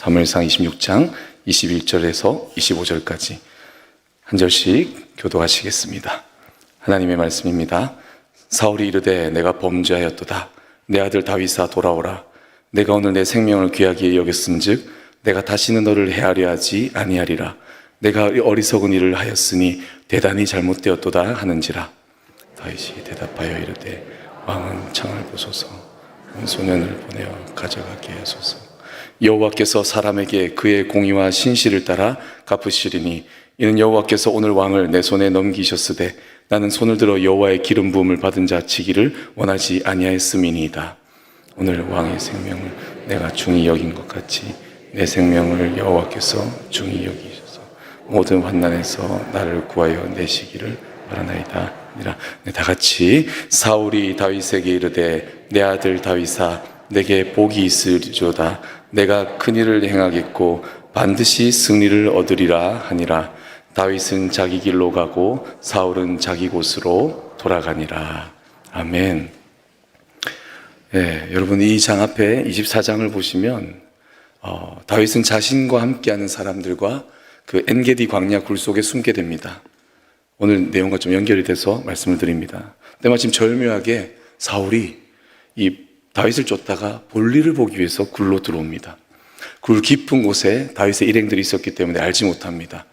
사무엘상 26장 21절에서 25절까지 한 절씩 교도하시겠습니다. 하나님의 말씀입니다. 사울이 이르되 내가 범죄하였도다. 내 아들 다윗아 돌아오라. 내가 오늘 내 생명을 귀하게 여겼은즉 내가 다시는 너를 해하려 하지 아니하리라. 내가 어리석은 일을 하였으니 대단히 잘못되었도다 하는지라. 다윗이 대답하여 이르되 왕은 창을 보소서. 소년을 보내어 가져가게 하소서. 여호와께서 사람에게 그의 공의와 신실을 따라 갚으시리니 이는 여호와께서 오늘 왕을 내 손에 넘기셨으되 나는 손을 들어 여호와의 기름 부음을 받은 자 치기를 원하지 아니하였음이니이다. 오늘 왕의 생명을 내가 중히 여긴 것 같이 내 생명을 여호와께서 중히 여기셔서 모든 환난에서 나를 구하여 내시기를 바라나이다. 다 같이 사울이 다윗에게 이르되 내 아들 다윗아 내게 복이 있으리로다. 내가 큰 일을 행하겠고 반드시 승리를 얻으리라 하니라. 다윗은 자기 길로 가고 사울은 자기 곳으로 돌아가니라. 아멘. 여러분 이 장 앞에 24장을 보시면 다윗은 자신과 함께하는 사람들과 그 엔게디 광야 굴 속에 숨게 됩니다. 오늘 내용과 좀 연결이 돼서 말씀을 드립니다. 때마침 절묘하게 사울이 이 다윗을 쫓다가 볼일을 보기 위해서 굴로 들어옵니다. 굴 깊은 곳에 다윗의 일행들이 있었기 때문에 알지 못합니다.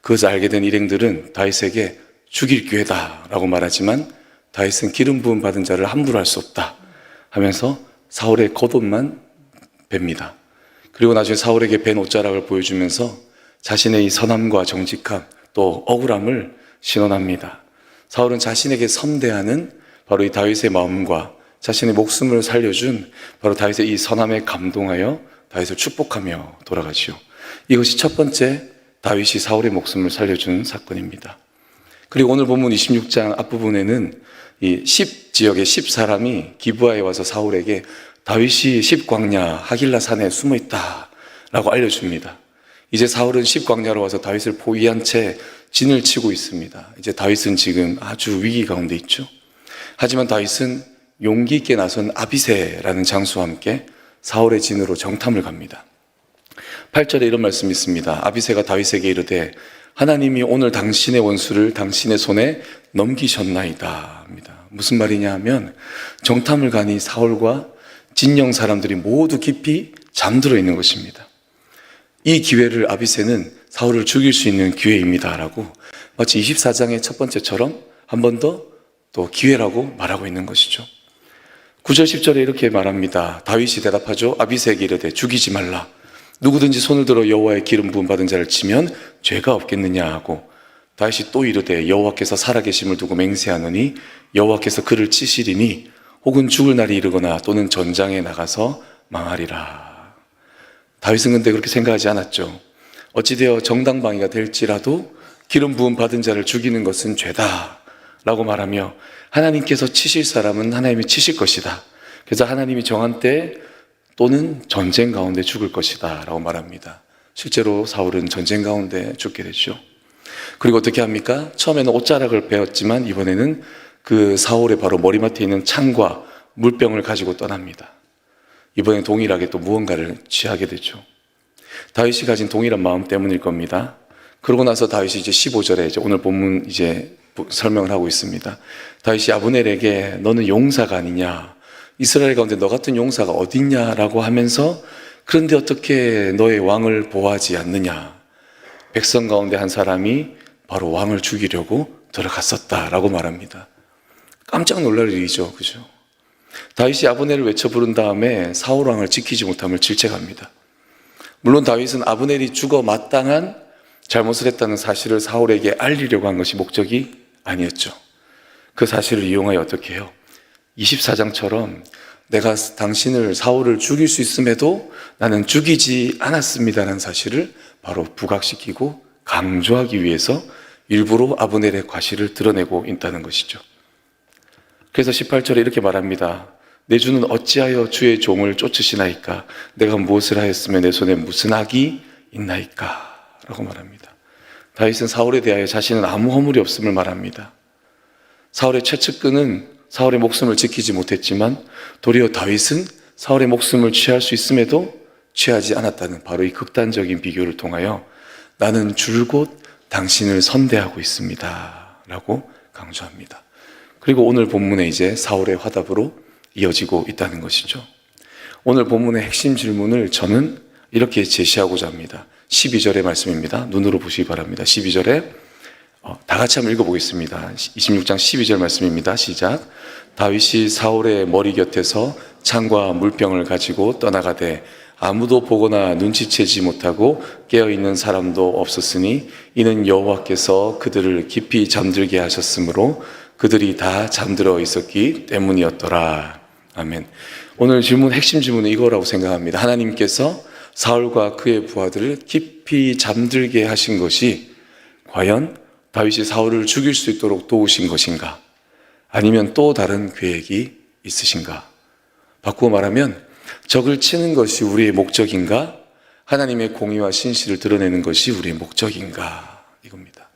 그것을 알게 된 일행들은 다윗에게 죽일 기회다라고 말하지만 다윗은 기름 부음 받은 자를 함부로 할 수 없다 하면서 사울의 겉옷만 뱁니다. 그리고 나중에 사울에게 벤 옷자락을 보여주면서 자신의 이 선함과 정직함 또 억울함을 신원합니다. 사울은 자신에게 선대하는 바로 이 다윗의 마음과 자신의 목숨을 살려준 바로 다윗의 이 선함에 감동하여 다윗을 축복하며 돌아가지요. 이것이 첫 번째 다윗이 사울의 목숨을 살려준 사건입니다. 그리고 오늘 본문 26장 앞부분에는 이 10지역의 10사람이 기브아에 와서 사울에게 다윗이 10광야 하길라 산에 숨어 있다라고 알려줍니다. 이제 사울은 10광야로 와서 다윗을 포위한 채 진을 치고 있습니다. 이제 다윗은 지금 아주 위기 가운데 있죠. 하지만 다윗은 용기 있게 나선 아비새라는 장수와 함께 사울의 진으로 정탐을 갑니다. 8절에 이런 말씀이 있습니다. 아비새가 다윗에게 이르되 하나님이 오늘 당신의 원수를 당신의 손에 넘기셨나이다 합니다. 무슨 말이냐 하면 정탐을 가니 사울과 진영 사람들이 모두 깊이 잠들어 있는 것입니다. 이 기회를 아비새는 사울을 죽일 수 있는 기회입니다 라고 마치 24장의 첫 번째처럼 한 번 더 또 기회라고 말하고 있는 것이죠. 9절 10절에 이렇게 말합니다. 다윗이 대답하죠. 아비새에게 이르되 죽이지 말라. 누구든지 손을 들어 여호와의 기름 부음 받은 자를 치면 죄가 없겠느냐 하고 다윗이 또 이르되 여호와께서 살아계심을 두고 맹세하노니 여호와께서 그를 치시리니 혹은 죽을 날이 이르거나 또는 전장에 나가서 망하리라. 다윗은 근데 그렇게 생각하지 않았죠. 어찌되어 정당방위가 될지라도 기름 부음 받은 자를 죽이는 것은 죄다 라고 말하며 하나님께서 치실 사람은 하나님이 치실 것이다. 그래서 하나님이 정한 때 또는 전쟁 가운데 죽을 것이다 라고 말합니다. 실제로 사울은 전쟁 가운데 죽게 되죠. 그리고 어떻게 합니까? 처음에는 옷자락을 베었지만 이번에는 그 사울의 바로 머리맡에 있는 창과 물병을 가지고 떠납니다. 이번엔 동일하게 또 무언가를 취하게 되죠. 다윗이 가진 동일한 마음 때문일 겁니다. 그러고 나서 다윗이 이제 15절에 이제 오늘 본문 이제 설명을 하고 있습니다. 다윗이 아브넬에게 너는 용사가 아니냐? 이스라엘 가운데 너 같은 용사가 어딨냐라고 하면서 그런데 어떻게 너의 왕을 보호하지 않느냐? 백성 가운데 한 사람이 바로 왕을 죽이려고 들어갔었다라고 말합니다. 깜짝 놀랄 일이죠. 그죠? 다윗이 아브넬을 외쳐 부른 다음에 사울 왕을 지키지 못함을 질책합니다. 물론 다윗은 아브넬이 죽어 마땅한 잘못을 했다는 사실을 사울에게 알리려고 한 것이 목적이 아니었죠. 그 사실을 이용하여 어떻게 해요? 24장처럼 내가 당신을 사울을 죽일 수 있음에도 나는 죽이지 않았습니다라는 사실을 바로 부각시키고 강조하기 위해서 일부러 아브넬의 과실을 드러내고 있다는 것이죠. 그래서 18절에 이렇게 말합니다. 내 주는 어찌하여 주의 종을 쫓으시나이까? 내가 무엇을 하였으며 내 손에 무슨 악이 있나이까? 라고 말합니다. 다윗은 사울에 대하여 자신은 아무 허물이 없음을 말합니다. 사울의 최측근은 사울의 목숨을 지키지 못했지만 도리어 다윗은 사울의 목숨을 취할 수 있음에도 취하지 않았다는 바로 이 극단적인 비교를 통하여 나는 줄곧 당신을 선대하고 있습니다 라고 강조합니다. 그리고 오늘 본문에 이제 사울의 화답으로 이어지고 있다는 것이죠. 오늘 본문의 핵심 질문을 저는 이렇게 제시하고자 합니다. 12절의 말씀입니다. 눈으로 보시기 바랍니다. 12절에 다 같이 한번 읽어보겠습니다. 26장 12절 말씀입니다. 시작. 다윗이 사울의 머리 곁에서 창과 물병을 가지고 떠나가되 아무도 보거나 눈치채지 못하고 깨어있는 사람도 없었으니 이는 여호와께서 그들을 깊이 잠들게 하셨으므로 그들이 다 잠들어 있었기 때문이었더라. 아멘. 오늘 핵심 질문은 이거라고 생각합니다. 하나님께서 사울과 그의 부하들을 깊이 잠들게 하신 것이 과연 다윗이 사울을 죽일 수 있도록 도우신 것인가? 아니면 또 다른 계획이 있으신가? 바꾸어 말하면 적을 치는 것이 우리의 목적인가? 하나님의 공의와 신실을 드러내는 것이 우리의 목적인가? 이겁니다.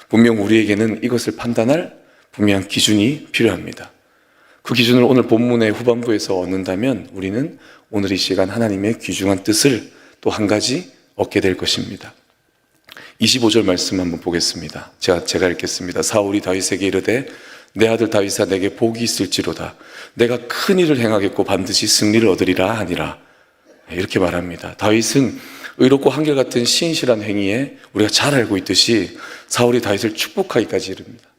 분명 우리에게는 이것을 판단할 분명한 기준이 필요합니다. 그 기준을 오늘 본문의 후반부에서 얻는다면 우리는 오늘 이 시간 하나님의 귀중한 뜻을 또 한 가지 얻게 될 것입니다. 25절 말씀 한번 보겠습니다. 제가 읽겠습니다. 사울이 다윗에게 이르되 내 아들 다윗아 내게 복이 있을지로다. 내가 큰 일을 행하겠고 반드시 승리를 얻으리라 하니라. 이렇게 말합니다. 다윗은 의롭고 한결같은 신실한 행위에 우리가 잘 알고 있듯이 사울이 다윗을 축복하기까지 이릅니다.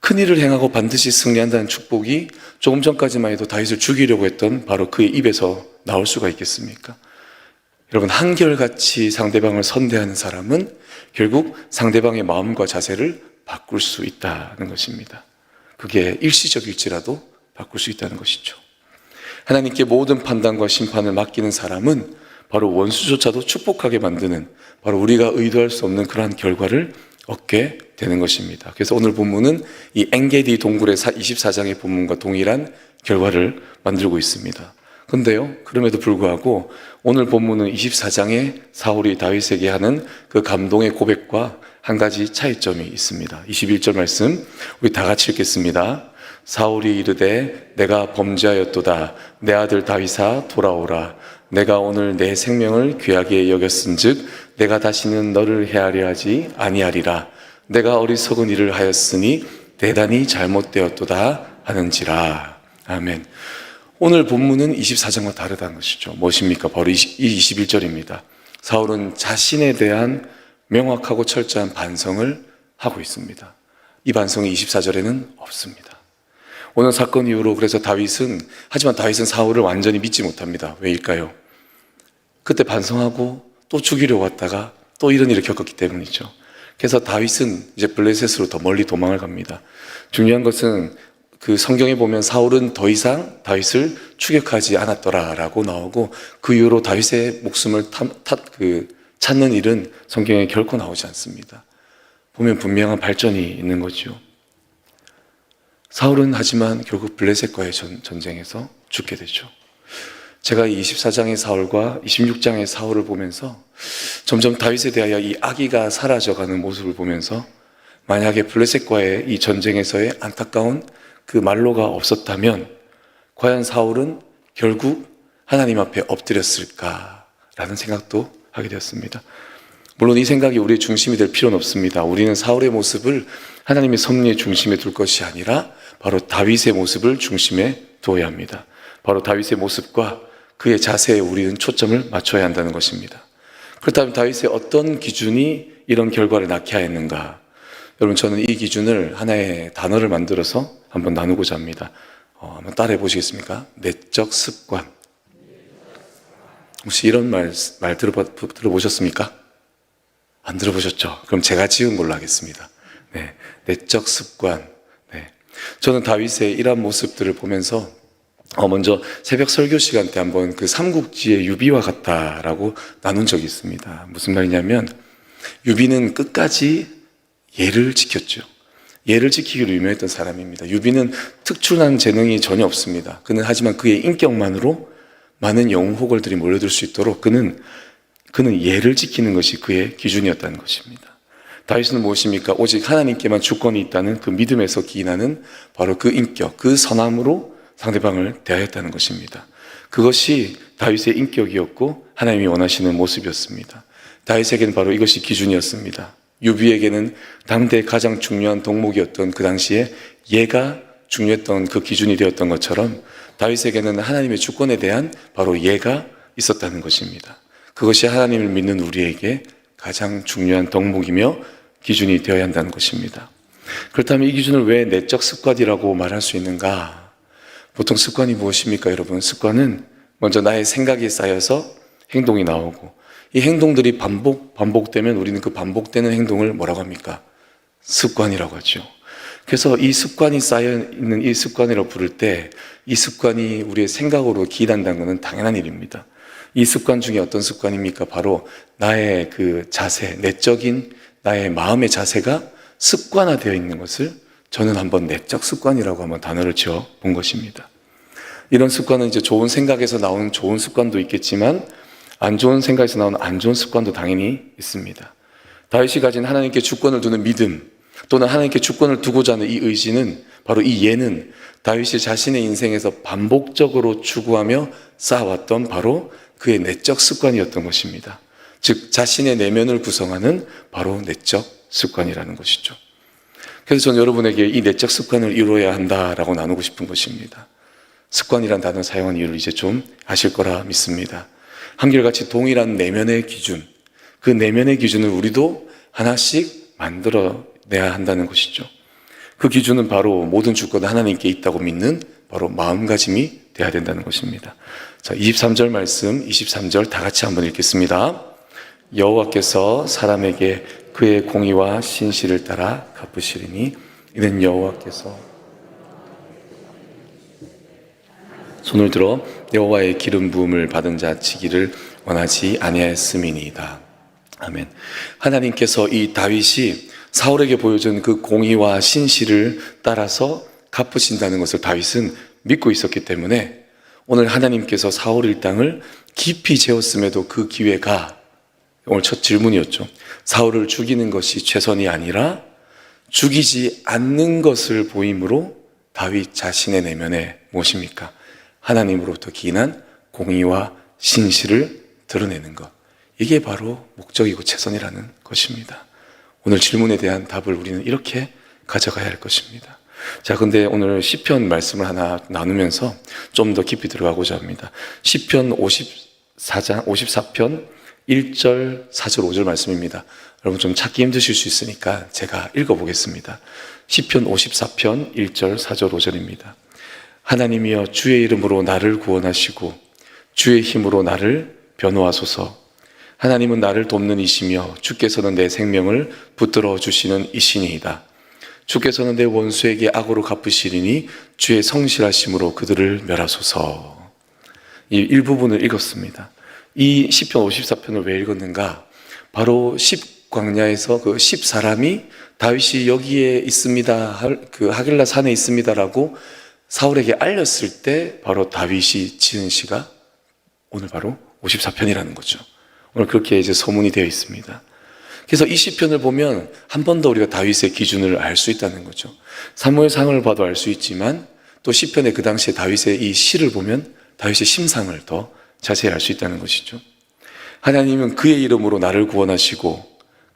큰 일을 행하고 반드시 승리한다는 축복이 조금 전까지만 해도 다윗을 죽이려고 했던 바로 그의 입에서 나올 수가 있겠습니까? 여러분, 한결같이 상대방을 선대하는 사람은 결국 상대방의 마음과 자세를 바꿀 수 있다는 것입니다. 그게 일시적일지라도 바꿀 수 있다는 것이죠. 하나님께 모든 판단과 심판을 맡기는 사람은 바로 원수조차도 축복하게 만드는 바로 우리가 의도할 수 없는 그러한 결과를 얻게 되는 것입니다. 그래서 오늘 본문은 이 엔게디 동굴의 24장의 본문과 동일한 결과를 만들고 있습니다. 근데요, 그럼에도 불구하고 오늘 본문은 24장에 사울이 다윗에게 하는 그 감동의 고백과 한 가지 차이점이 있습니다. 21절 말씀 우리 다 같이 읽겠습니다. 사울이 이르되 내가 범죄하였도다. 내 아들 다윗아 돌아오라. 내가 오늘 내 생명을 귀하게 여겼은즉 내가 다시는 너를 해하려 하지 아니하리라. 내가 어리석은 일을 하였으니 대단히 잘못되었도다 하는지라. 아멘. 오늘 본문은 24장과 다르다는 것이죠. 무엇입니까? 바로 이 21절입니다. 사울은 자신에 대한 명확하고 철저한 반성을 하고 있습니다. 이 반성이 24절에는 없습니다. 오늘 사건 이후로 그래서 하지만 다윗은 사울을 완전히 믿지 못합니다. 왜일까요? 그때 반성하고 또 죽이려고 왔다가 또 이런 일을 겪었기 때문이죠. 그래서 다윗은 이제 블레셋으로 더 멀리 도망을 갑니다. 중요한 것은 그 성경에 보면 사울은 더 이상 다윗을 추격하지 않았더라라고 나오고 그 이후로 다윗의 목숨을 찾는 일은 성경에 결코 나오지 않습니다. 보면 분명한 발전이 있는 거죠. 사울은 하지만 결국 블레셋과의 전쟁에서 죽게 되죠. 제가 이 24장의 사울과 26장의 사울을 보면서 점점 다윗에 대하여 이 악의가 사라져가는 모습을 보면서 만약에 블레셋과의 이 전쟁에서의 안타까운 그 말로가 없었다면 과연 사울은 결국 하나님 앞에 엎드렸을까라는 생각도 하게 되었습니다. 물론 이 생각이 우리의 중심이 될 필요는 없습니다. 우리는 사울의 모습을 하나님의 섭리의 중심에 둘 것이 아니라 바로 다윗의 모습을 중심에 두어야 합니다. 바로 다윗의 모습과 그의 자세에 우리는 초점을 맞춰야 한다는 것입니다. 그렇다면 다윗의 어떤 기준이 이런 결과를 낳게 하였는가? 여러분, 저는 이 기준을 하나의 단어를 만들어서 한번 나누고자 합니다. 한번 따라해 보시겠습니까? 내적 습관. 혹시 이런 말 들어보셨습니까? 안 들어보셨죠? 그럼 제가 지은 걸로 하겠습니다. 네, 내적 습관. 네. 저는 다윗의 이러한 모습들을 보면서 먼저 새벽 설교 시간 때 한번 그 삼국지의 유비와 같다라고 나눈 적이 있습니다. 무슨 말이냐면 유비는 끝까지 예를 지켰죠. 예를 지키기로 유명했던 사람입니다. 유비는 특출난 재능이 전혀 없습니다. 그는 하지만 그의 인격만으로 많은 영웅호걸들이 몰려들 수 있도록 그는 예를 지키는 것이 그의 기준이었다는 것입니다. 다윗은 무엇입니까? 오직 하나님께만 주권이 있다는 그 믿음에서 기인하는 바로 그 인격, 그 선함으로 상대방을 대하였다는 것입니다. 그것이 다윗의 인격이었고 하나님이 원하시는 모습이었습니다. 다윗에게는 바로 이것이 기준이었습니다. 유비에게는 당대 가장 중요한 덕목이었던 그 당시에 예가 중요했던 그 기준이 되었던 것처럼 다윗에게는 하나님의 주권에 대한 바로 예가 있었다는 것입니다. 그것이 하나님을 믿는 우리에게 가장 중요한 덕목이며 기준이 되어야 한다는 것입니다. 그렇다면 이 기준을 왜 내적 습관이라고 말할 수 있는가? 보통 습관이 무엇입니까, 여러분? 습관은 먼저 나의 생각이 쌓여서 행동이 나오고, 이 행동들이 반복되면 우리는 그 반복되는 행동을 뭐라고 합니까? 습관이라고 하죠. 그래서 이 습관이 쌓여있는 이 습관이라고 부를 때 이 습관이 우리의 생각으로 기인한다는 것은 당연한 일입니다. 이 습관 중에 어떤 습관입니까? 바로 나의 그 자세, 내적인 나의 마음의 자세가 습관화되어 있는 것을 저는 한번 내적 습관이라고 한번 단어를 지어 본 것입니다. 이런 습관은 이제 좋은 생각에서 나오는 좋은 습관도 있겠지만 안 좋은 생각에서 나오는 안 좋은 습관도 당연히 있습니다. 다윗이 가진 하나님께 주권을 두는 믿음 또는 하나님께 주권을 두고자 하는 이 의지는 바로 이 예는 다윗이 자신의 인생에서 반복적으로 추구하며 쌓아왔던 바로 그의 내적 습관이었던 것입니다. 즉 자신의 내면을 구성하는 바로 내적 습관이라는 것이죠. 그래서 저는 여러분에게 이 내적 습관을 이루어야 한다라고 나누고 싶은 것입니다. 습관이란 단어 사용한 이유를 이제 좀 아실 거라 믿습니다. 한결같이 동일한 내면의 기준, 그 내면의 기준을 우리도 하나씩 만들어내야 한다는 것이죠. 그 기준은 바로 모든 주권은 하나님께 있다고 믿는 바로 마음가짐이 돼야 된다는 것입니다. 자, 23절 말씀, 23절 다 같이 한번 읽겠습니다. 여호와께서 사람에게 그의 공의와 신실을 따라 갚으시리니 이는 여호와께서 손을 들어 여호와의 기름 부음을 받은 자 치기를 원하지 아니하였음이니이다. 아멘. 하나님께서 이 다윗이 사울에게 보여준 그 공의와 신실을 따라서 갚으신다는 것을 다윗은 믿고 있었기 때문에 오늘 하나님께서 사울 일당을 깊이 재웠음에도 그 기회가 오늘 첫 질문이었죠. 사울을 죽이는 것이 최선이 아니라 죽이지 않는 것을 보임으로 다윗 자신의 내면에 무엇입니까? 하나님으로부터 기인한 공의와 신실을 드러내는 것. 이게 바로 목적이고 최선이라는 것입니다. 오늘 질문에 대한 답을 우리는 이렇게 가져가야 할 것입니다. 자, 근데 오늘 시편 말씀을 하나 나누면서 좀 더 깊이 들어가고자 합니다. 시편 54편 1절, 4절, 5절 말씀입니다. 여러분 좀 찾기 힘드실 수 있으니까 제가 읽어보겠습니다. 시편 54편 1절, 4절, 5절입니다. 하나님이여 주의 이름으로 나를 구원하시고 주의 힘으로 나를 변호하소서. 하나님은 나를 돕는 이시며 주께서는 내 생명을 붙들어 주시는 이시니이다. 주께서는 내 원수에게 악으로 갚으시리니 주의 성실하심으로 그들을 멸하소서. 이 일부분을 읽었습니다. 이 시편 54편을 왜 읽었는가? 바로 10광야에서 그 10사람이 다윗이 여기에 있습니다, 그 하길라 산에 있습니다라고 사울에게 알렸을 때 바로 다윗이 지은 시가 오늘 바로 54편이라는 거죠. 오늘 그렇게 이제 소문이 되어 있습니다. 그래서 이 시편을 보면 한 번 더 우리가 다윗의 기준을 알 수 있다는 거죠. 사무엘상을 봐도 알 수 있지만 또 시편의 그 당시에 다윗의 이 시를 보면 다윗의 심상을 더 자세히 알 수 있다는 것이죠. 하나님은 그의 이름으로 나를 구원하시고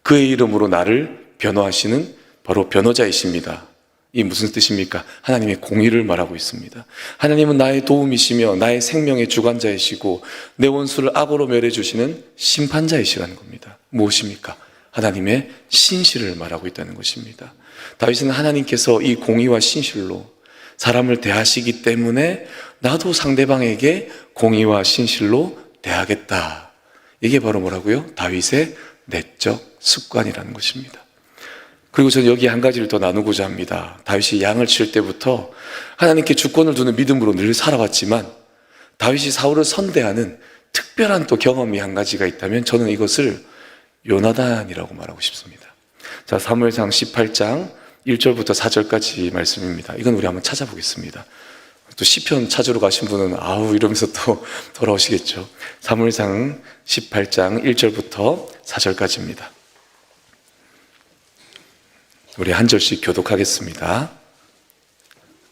그의 이름으로 나를 변호하시는 바로 변호자이십니다. 이 무슨 뜻입니까? 하나님의 공의를 말하고 있습니다. 하나님은 나의 도움이시며 나의 생명의 주관자이시고 내 원수를 악으로 멸해주시는 심판자이시라는 겁니다. 무엇입니까? 하나님의 신실을 말하고 있다는 것입니다. 다윗은 하나님께서 이 공의와 신실로 사람을 대하시기 때문에 나도 상대방에게 공의와 신실로 대하겠다. 이게 바로 뭐라고요? 다윗의 내적 습관이라는 것입니다. 그리고 저는 여기 한 가지를 더 나누고자 합니다. 다윗이 양을 칠 때부터 하나님께 주권을 두는 믿음으로 늘 살아왔지만 다윗이 사울을 선대하는 특별한 또 경험이 한 가지가 있다면 저는 이것을 요나단이라고 말하고 싶습니다. 자, 사무엘상 18장 1절부터 4절까지 말씀입니다. 이건 우리 한번 찾아보겠습니다. 또 시편 찾으러 가신 분은 아우 이러면서 또 돌아오시겠죠. 사무엘상 18장 1절부터 4절까지입니다. 우리 한 절씩 교독하겠습니다.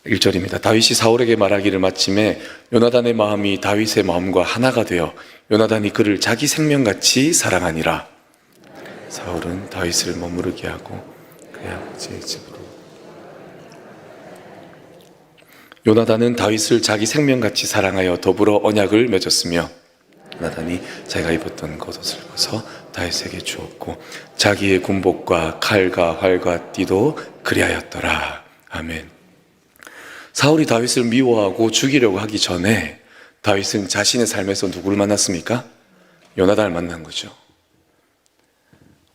1절입니다. 다윗이 사울에게 말하기를 마침에 요나단의 마음이 다윗의 마음과 하나가 되어 요나단이 그를 자기 생명같이 사랑하니라. 사울은 다윗을 머무르게 하고 그의 아버지의 집으로. 요나단은 다윗을 자기 생명같이 사랑하여 더불어 언약을 맺었으며 요나단이 자기가 입었던 겉옷을 벗어 다윗에게 주었고 자기의 군복과 칼과 활과 띠도 그리하였더라. 아멘. 사울이 다윗을 미워하고 죽이려고 하기 전에 다윗은 자신의 삶에서 누구를 만났습니까? 요나단을 만난 거죠.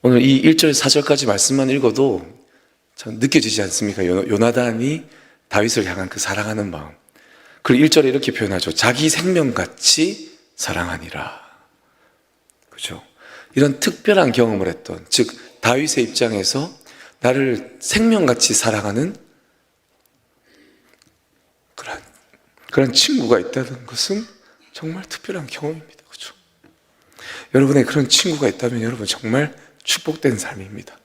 오늘 이 1절 4절까지 말씀만 읽어도 참 느껴지지 않습니까? 요나단이 다윗을 향한 그 사랑하는 마음. 그리고 1절에 이렇게 표현하죠. 자기 생명같이 사랑하니라. 그죠? 이런 특별한 경험을 했던, 즉 다윗의 입장에서 나를 생명같이 사랑하는 그런 친구가 있다는 것은 정말 특별한 경험입니다. 그죠? 여러분의 그런 친구가 있다면 여러분 정말 축복된 삶입니다.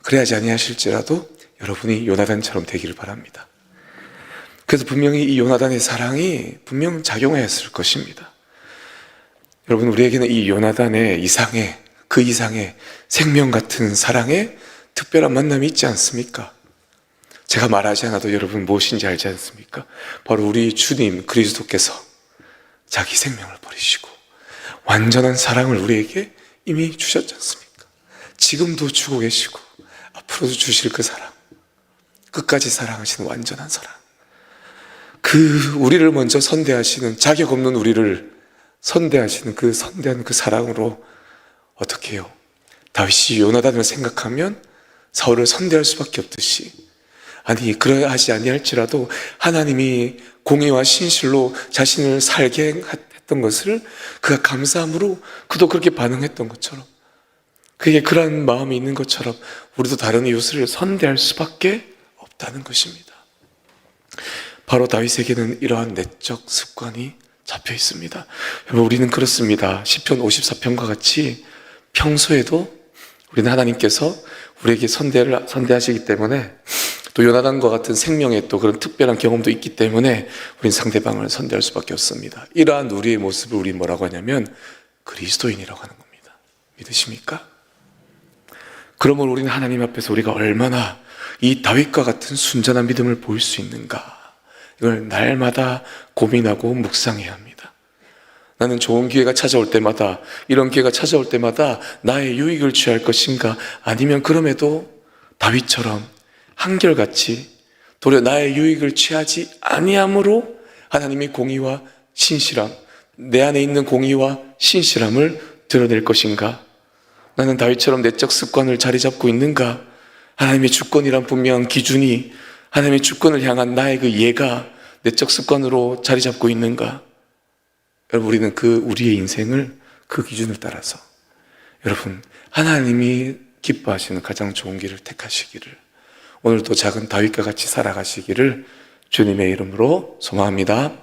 그래야지 아니하실지라도 여러분이 요나단처럼 되기를 바랍니다. 그래서 분명히 이 요나단의 사랑이 분명 작용하였을 것입니다. 여러분, 우리에게는 이 요나단의 이상의, 그 이상의 생명 같은 사랑의 특별한 만남이 있지 않습니까? 제가 말하지 않아도 여러분 무엇인지 알지 않습니까? 바로 우리 주님 그리스도께서 자기 생명을 버리시고 완전한 사랑을 우리에게 이미 주셨지 않습니까? 지금도 주고 계시고 앞으로도 주실 그 사랑, 끝까지 사랑하시는 완전한 사랑, 그 우리를 먼저 선대하시는, 자격 없는 우리를 선대하시는 그 선대한 그 사랑으로 어떻게 해요? 다윗이 요나단을 생각하면 사울을 선대할 수밖에 없듯이, 아니 그러하지 아니할지라도 하나님이 공의와 신실로 자신을 살게 했던 것을 그가 감사함으로 그도 그렇게 반응했던 것처럼, 그에게 그러한 마음이 있는 것처럼 우리도 다른 이웃을 선대할 수밖에 없다는 것입니다. 바로 다윗에게는 이러한 내적 습관이 잡혀 있습니다. 여러분, 우리는 그렇습니다. 시편 54편과 같이 평소에도 우리는 하나님께서 우리에게 선대하시기 때문에, 또 요나단과 같은 생명의 또 그런 특별한 경험도 있기 때문에 우리는 상대방을 선대할 수밖에 없습니다. 이러한 우리의 모습을 우리 뭐라고 하냐면 그리스도인이라고 하는 겁니다. 믿으십니까? 그러면 우리는 하나님 앞에서 우리가 얼마나 이 다윗과 같은 순전한 믿음을 보일 수 있는가, 이걸 날마다 고민하고 묵상해야 합니다. 나는 좋은 기회가 찾아올 때마다, 이런 기회가 찾아올 때마다 나의 유익을 취할 것인가, 아니면 그럼에도 다윗처럼 한결같이 도리어 나의 유익을 취하지 아니함으로 하나님의 공의와 신실함, 내 안에 있는 공의와 신실함을 드러낼 것인가? 나는 다윗처럼 내적 습관을 자리 잡고 있는가? 하나님의 주권이란 분명한 기준이, 하나님의 주권을 향한 나의 그 예가 내적 습관으로 자리 잡고 있는가? 여러분, 우리는 우리의 인생을 그 기준을 따라서 여러분 하나님이 기뻐하시는 가장 좋은 길을 택하시기를, 오늘도 작은 다윗과 같이 살아가시기를 주님의 이름으로 소망합니다.